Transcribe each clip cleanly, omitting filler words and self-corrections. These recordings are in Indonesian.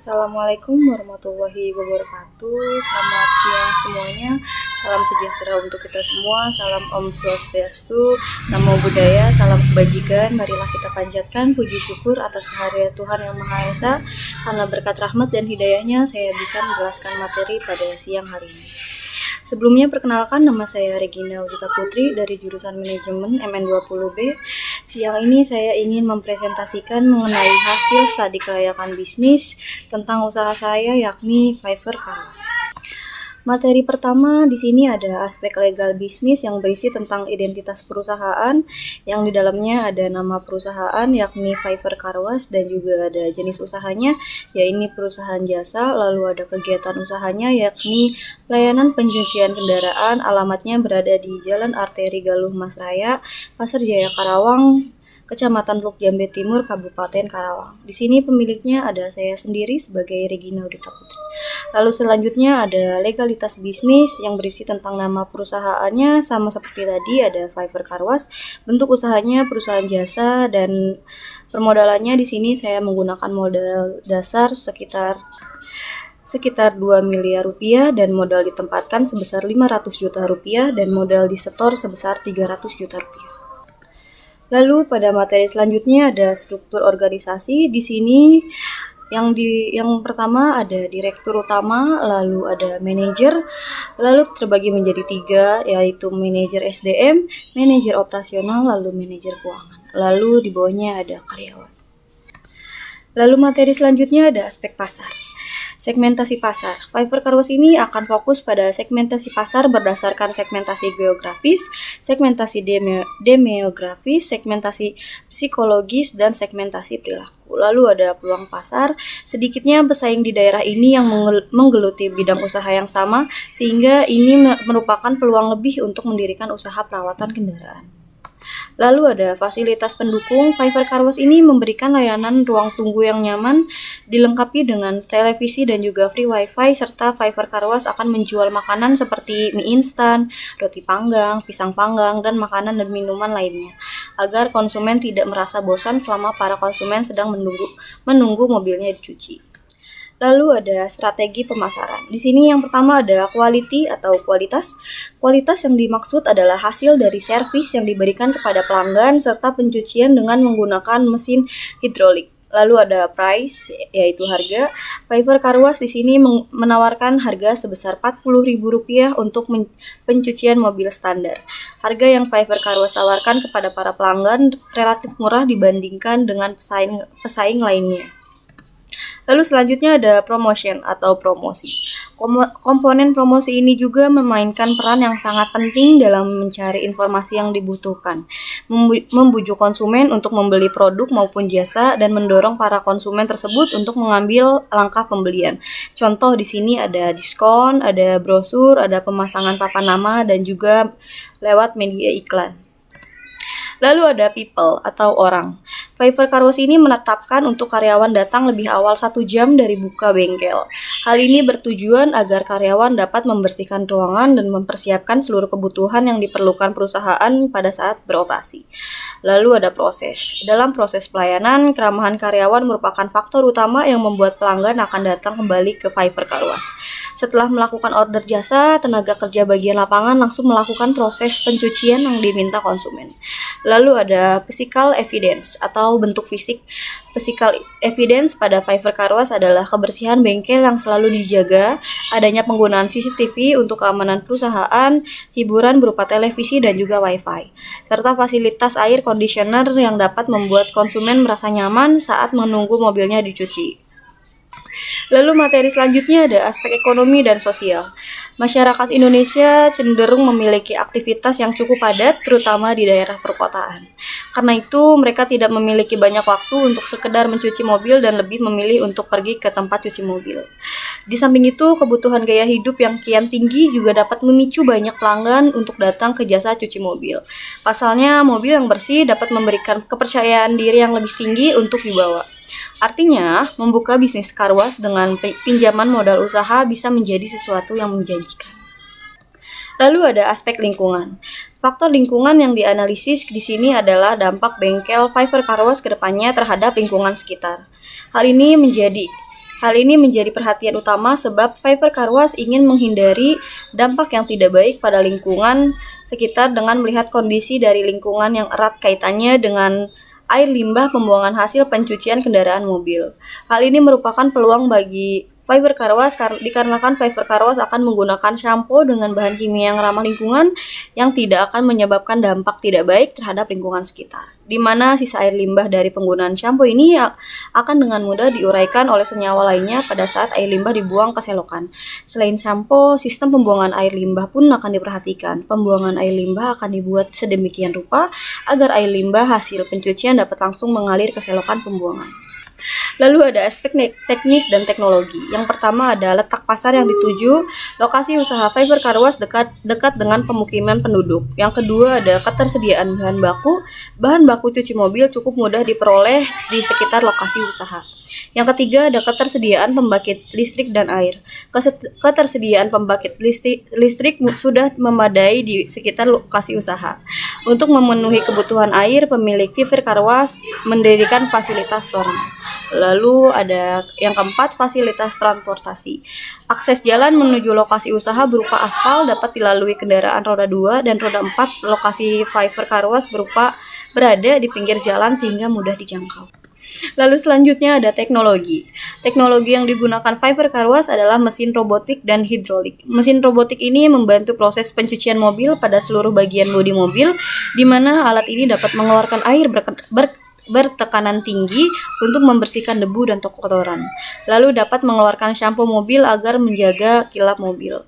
Assalamualaikum warahmatullahi wabarakatuh. Selamat siang semuanya. Salam sejahtera untuk kita semua. Salam Om Swastiastu, Namo Buddhaya, salam kebajikan. Marilah kita panjatkan puji syukur atas kehadirat Tuhan Yang Maha Esa. Karena berkat rahmat dan hidayahnya, saya bisa menjelaskan materi pada siang hari ini. Sebelumnya perkenalkan, nama saya Regina Udita Putri dari jurusan Manajemen MN20B. Siang ini saya ingin mempresentasikan mengenai hasil studi kelayakan bisnis tentang usaha saya, yakni Fiverr Carwash. Materi pertama di sini ada aspek legal bisnis yang berisi tentang identitas perusahaan, yang di dalamnya ada nama perusahaan yakni Fiverr Carwash dan juga ada jenis usahanya yaitu perusahaan jasa, lalu ada kegiatan usahanya yakni layanan pencucian kendaraan, alamatnya berada di Jalan Arteri Galuh Mas Raya, Pasar Jaya Karawang, Kecamatan Teluk Jambe Timur, Kabupaten Karawang. Di sini pemiliknya ada saya sendiri sebagai Regina Udita Putri. Lalu selanjutnya ada legalitas bisnis yang berisi tentang nama perusahaannya, sama seperti tadi ada Fiverr Carwash. Bentuk usahanya perusahaan jasa dan permodalannya di sini saya menggunakan modal dasar sekitar 2 miliar rupiah dan modal ditempatkan sebesar 500 juta rupiah dan modal disetor sebesar 300 juta rupiah. Lalu pada materi selanjutnya ada struktur organisasi. Di sini yang pertama ada direktur utama, lalu ada manajer, lalu terbagi menjadi 3 yaitu manajer SDM, manajer operasional, lalu manajer keuangan. Lalu di bawahnya ada karyawan. Lalu materi selanjutnya ada aspek pasar. Segmentasi pasar. Fiverr Carwash ini akan fokus pada segmentasi pasar berdasarkan segmentasi geografis, segmentasi demografis, segmentasi psikologis, dan segmentasi perilaku. Lalu ada peluang pasar. Sedikitnya pesaing di daerah ini yang menggeluti bidang usaha yang sama, sehingga ini merupakan peluang lebih untuk mendirikan usaha perawatan kendaraan. Lalu ada fasilitas pendukung. Fiverr Carwash ini memberikan layanan ruang tunggu yang nyaman, dilengkapi dengan televisi dan juga free wifi, serta Fiverr Carwash akan menjual makanan seperti mie instan, roti panggang, pisang panggang, dan makanan dan minuman lainnya, agar konsumen tidak merasa bosan selama para konsumen sedang menunggu mobilnya dicuci. Lalu ada strategi pemasaran. Di sini yang pertama ada quality atau kualitas. Kualitas yang dimaksud adalah hasil dari servis yang diberikan kepada pelanggan serta pencucian dengan menggunakan mesin hidrolik. Lalu ada price, yaitu harga. Fiverr Carwash di sini menawarkan harga sebesar Rp40.000 untuk pencucian mobil standar. Harga yang Fiverr Carwash tawarkan kepada para pelanggan relatif murah dibandingkan dengan pesaing lainnya. Lalu selanjutnya ada promotion atau promosi. Komponen promosi ini juga memainkan peran yang sangat penting dalam mencari informasi yang dibutuhkan, membujuk konsumen untuk membeli produk maupun jasa, dan mendorong para konsumen tersebut untuk mengambil langkah pembelian. Contoh di sini ada diskon, ada brosur, ada pemasangan papan nama, dan juga lewat media iklan. Lalu ada people atau orang. Fiverr Carwash ini menetapkan untuk karyawan datang lebih awal 1 jam dari buka bengkel. Hal ini bertujuan agar karyawan dapat membersihkan ruangan dan mempersiapkan seluruh kebutuhan yang diperlukan perusahaan pada saat beroperasi. Lalu ada proses. Dalam proses pelayanan, keramahan karyawan merupakan faktor utama yang membuat pelanggan akan datang kembali ke Fiverr Carwash. Setelah melakukan order jasa, tenaga kerja bagian lapangan langsung melakukan proses pencucian yang diminta konsumen. Lalu ada physical evidence atau bentuk fisik. Physical evidence pada Fiverr Carwash adalah kebersihan bengkel yang selalu dijaga, adanya penggunaan CCTV untuk keamanan perusahaan, hiburan berupa televisi dan juga wifi, serta fasilitas air conditioner yang dapat membuat konsumen merasa nyaman saat menunggu mobilnya dicuci. Lalu materi selanjutnya ada aspek ekonomi dan sosial. Masyarakat Indonesia cenderung memiliki aktivitas yang cukup padat, terutama di daerah perkotaan. Karena itu, mereka tidak memiliki banyak waktu untuk sekedar mencuci mobil dan lebih memilih untuk pergi ke tempat cuci mobil. Di samping itu, kebutuhan gaya hidup yang kian tinggi juga dapat memicu banyak pelanggan untuk datang ke jasa cuci mobil. Pasalnya, mobil yang bersih dapat memberikan kepercayaan diri yang lebih tinggi untuk dibawa. Artinya, membuka bisnis carwash dengan pinjaman modal usaha bisa menjadi sesuatu yang menjanjikan. Lalu ada aspek lingkungan. Faktor lingkungan yang dianalisis di sini adalah dampak bengkel Fiverr Carwash ke depannya terhadap lingkungan sekitar. Hal ini menjadi Hal ini menjadi perhatian utama sebab Fiverr Car Wash ingin menghindari dampak yang tidak baik pada lingkungan sekitar dengan melihat kondisi dari lingkungan yang erat kaitannya dengan air limbah pembuangan hasil pencucian kendaraan mobil. Hal ini merupakan peluang bagi Fiverr Car Wash dikarenakan Fiverr Car Wash akan menggunakan shampoo dengan bahan kimia yang ramah lingkungan yang tidak akan menyebabkan dampak tidak baik terhadap lingkungan sekitar. Di mana sisa air limbah dari penggunaan shampoo ini akan dengan mudah diuraikan oleh senyawa lainnya pada saat air limbah dibuang ke selokan. Selain shampoo, sistem pembuangan air limbah pun akan diperhatikan. Pembuangan air limbah akan dibuat sedemikian rupa agar air limbah hasil pencucian dapat langsung mengalir ke selokan pembuangan. Lalu ada aspek teknis dan teknologi. Yang pertama ada letak pasar yang dituju. Lokasi usaha Fiverr Car Wash dekat dengan pemukiman penduduk. Yang kedua ada ketersediaan bahan baku. Bahan baku cuci mobil cukup mudah diperoleh di sekitar lokasi usaha. Yang ketiga ada ketersediaan pembangkit listrik dan air. Ketersediaan pembangkit listrik sudah memadai di sekitar lokasi usaha. Untuk memenuhi kebutuhan air, pemilik Fiverr Car Wash mendirikan fasilitas storage. Lalu ada yang keempat, fasilitas transportasi. Akses jalan menuju lokasi usaha berupa aspal dapat dilalui kendaraan roda 2 dan roda 4. Lokasi Fiverr Car Wash berada di pinggir jalan sehingga mudah dijangkau. Lalu selanjutnya ada teknologi. Teknologi yang digunakan Fiverr Car Wash adalah mesin robotik dan hidrolik. Mesin robotik ini membantu proses pencucian mobil pada seluruh bagian bodi mobil, di mana alat ini dapat mengeluarkan air bertekanan tinggi untuk membersihkan debu dan kotoran. Lalu dapat mengeluarkan shampoo mobil agar menjaga kilap mobil.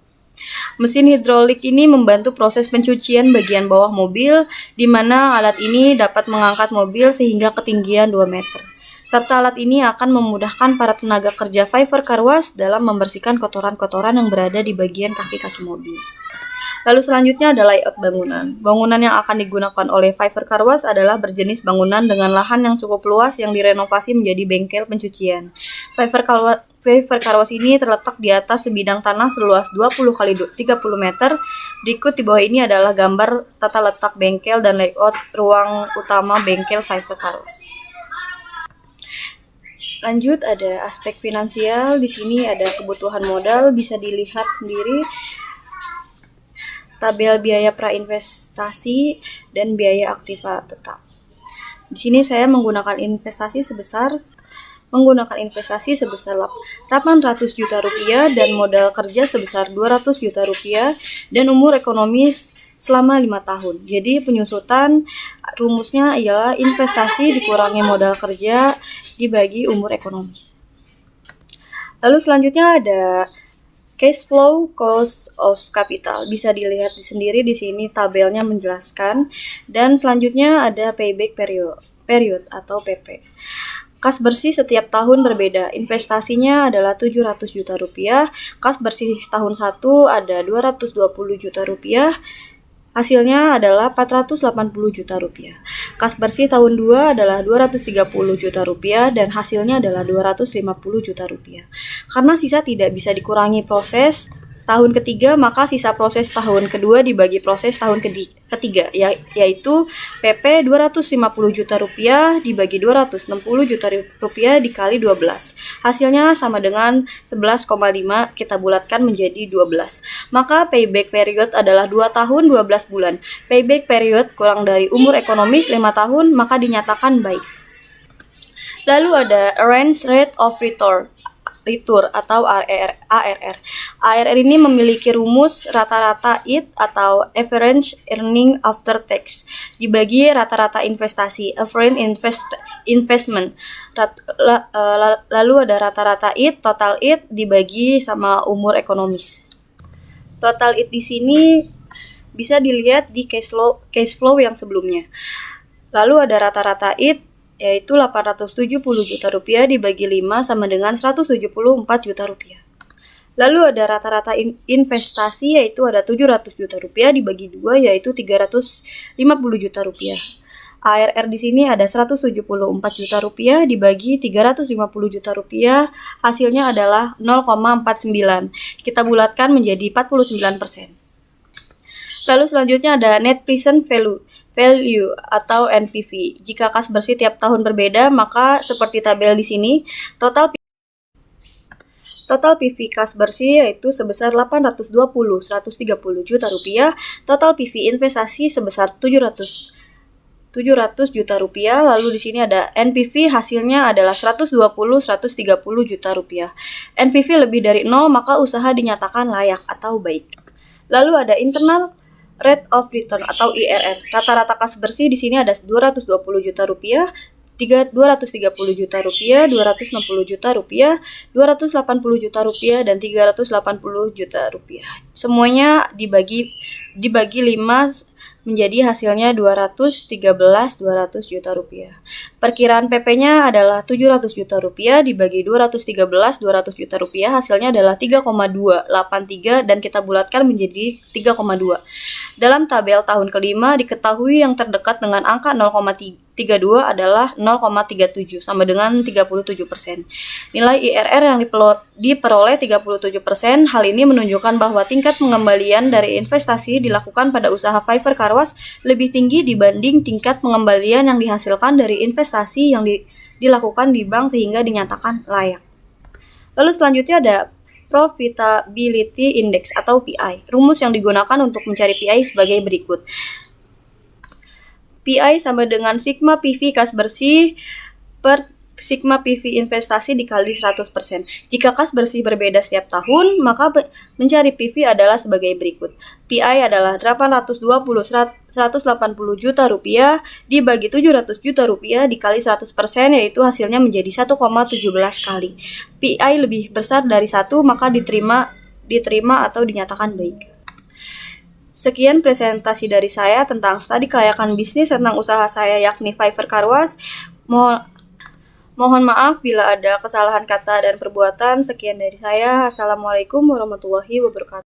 Mesin hidrolik ini membantu proses pencucian bagian bawah mobil, di mana alat ini dapat mengangkat mobil sehingga ketinggian 2 meter. Serta alat ini akan memudahkan para tenaga kerja Fiverr Car Wash dalam membersihkan kotoran-kotoran yang berada di bagian kaki-kaki mobil. Lalu selanjutnya ada layout bangunan. Bangunan yang akan digunakan oleh Fiverr Car Wash adalah berjenis bangunan dengan lahan yang cukup luas yang direnovasi menjadi bengkel pencucian. Fiverr Car Wash ini terletak di atas sebidang tanah seluas 20 x 30 meter. Berikut di bawah ini adalah gambar tata letak bengkel dan layout ruang utama bengkel Fiverr Car Wash. Lanjut ada aspek finansial. Di sini ada kebutuhan modal, bisa dilihat sendiri. Tabel biaya prainvestasi dan biaya aktiva tetap. Di sini saya menggunakan investasi sebesar 800 juta rupiah dan modal kerja sebesar 200 juta rupiah dan umur ekonomis selama 5 tahun. Jadi penyusutan rumusnya ialah investasi dikurangi modal kerja dibagi umur ekonomis. Lalu selanjutnya ada cash flow cost of capital. Bisa dilihat sendiri di sini tabelnya menjelaskan. Dan selanjutnya ada payback period atau PP. Kas bersih setiap tahun berbeda. Investasinya adalah 700 juta rupiah. Kas bersih tahun 1 ada 220 juta rupiah. Hasilnya adalah 480 juta rupiah. Kas bersih tahun 2 adalah 230 juta rupiah dan hasilnya adalah 250 juta rupiah. Karena sisa tidak bisa dikurangi proses tahun ketiga, maka sisa proses tahun kedua dibagi proses tahun ketiga, yaitu PP 250 juta rupiah dibagi 260 juta rupiah dikali 12. Hasilnya sama dengan 11,5, kita bulatkan menjadi 12. Maka payback period adalah 2 tahun 12 bulan. Payback period kurang dari umur ekonomis 5 tahun, maka dinyatakan baik. Lalu ada Average Rate of Return atau ARR. ARR ini memiliki rumus rata-rata IT atau Average Earning After Tax dibagi rata-rata investasi, average investment. Lalu ada rata-rata IT, total IT dibagi sama umur ekonomis. Total IT di sini bisa dilihat di cash flow yang sebelumnya. Lalu ada rata-rata IT yaitu 870 juta rupiah dibagi 5 sama dengan 174 juta rupiah. Lalu ada rata-rata investasi yaitu ada 700 juta rupiah dibagi 2 yaitu 350 juta rupiah. ARR di sini ada 174 juta rupiah dibagi 350 juta rupiah, hasilnya adalah 0,49. Kita bulatkan menjadi 49%. Lalu selanjutnya ada Net Present Value atau NPV. Jika kas bersih tiap tahun berbeda, maka seperti tabel di sini, total Total PV kas bersih yaitu sebesar 130 juta rupiah. Total PV investasi sebesar 700 juta rupiah. Lalu di sini ada NPV, hasilnya adalah 130 juta rupiah. NPV lebih dari 0 maka usaha dinyatakan layak atau baik. Lalu ada internal rate of return atau IRR. Rata-rata kas bersih di sini ada 220 juta rupiah, 230 juta rupiah, 260 juta rupiah, 280 juta rupiah, dan 380 juta rupiah. Semuanya dibagi 5 menjadi hasilnya 200 juta rupiah. Perkiraan PP-nya adalah 700 juta rupiah dibagi 200 juta rupiah, hasilnya adalah 3,283 dan kita bulatkan menjadi 3,2. Dalam tabel tahun kelima diketahui yang terdekat dengan angka 0,32 adalah 0,37 sama dengan 37%. Nilai IRR yang diperoleh 37%. Hal ini menunjukkan bahwa tingkat pengembalian dari investasi dilakukan pada usaha Fiverr Car Wash lebih tinggi dibanding tingkat pengembalian yang dihasilkan dari investasi yang dilakukan di bank sehingga dinyatakan layak. Lalu selanjutnya ada Profitability Index atau PI. Rumus yang digunakan untuk mencari PI sebagai berikut. PI sama dengan sigma PV kas bersih per sigma PV investasi dikali 100%. Jika kas bersih berbeda setiap tahun, maka mencari PV adalah sebagai berikut. PI adalah 180 juta rupiah dibagi 700 juta rupiah dikali 100%, yaitu hasilnya menjadi 1,17 kali. PI lebih besar dari 1 maka diterima atau dinyatakan baik. Sekian presentasi dari saya tentang studi kelayakan bisnis tentang usaha saya yakni Fiverr Car Wash. Mohon maaf bila ada kesalahan kata dan perbuatan. Sekian dari saya. Assalamualaikum warahmatullahi wabarakatuh.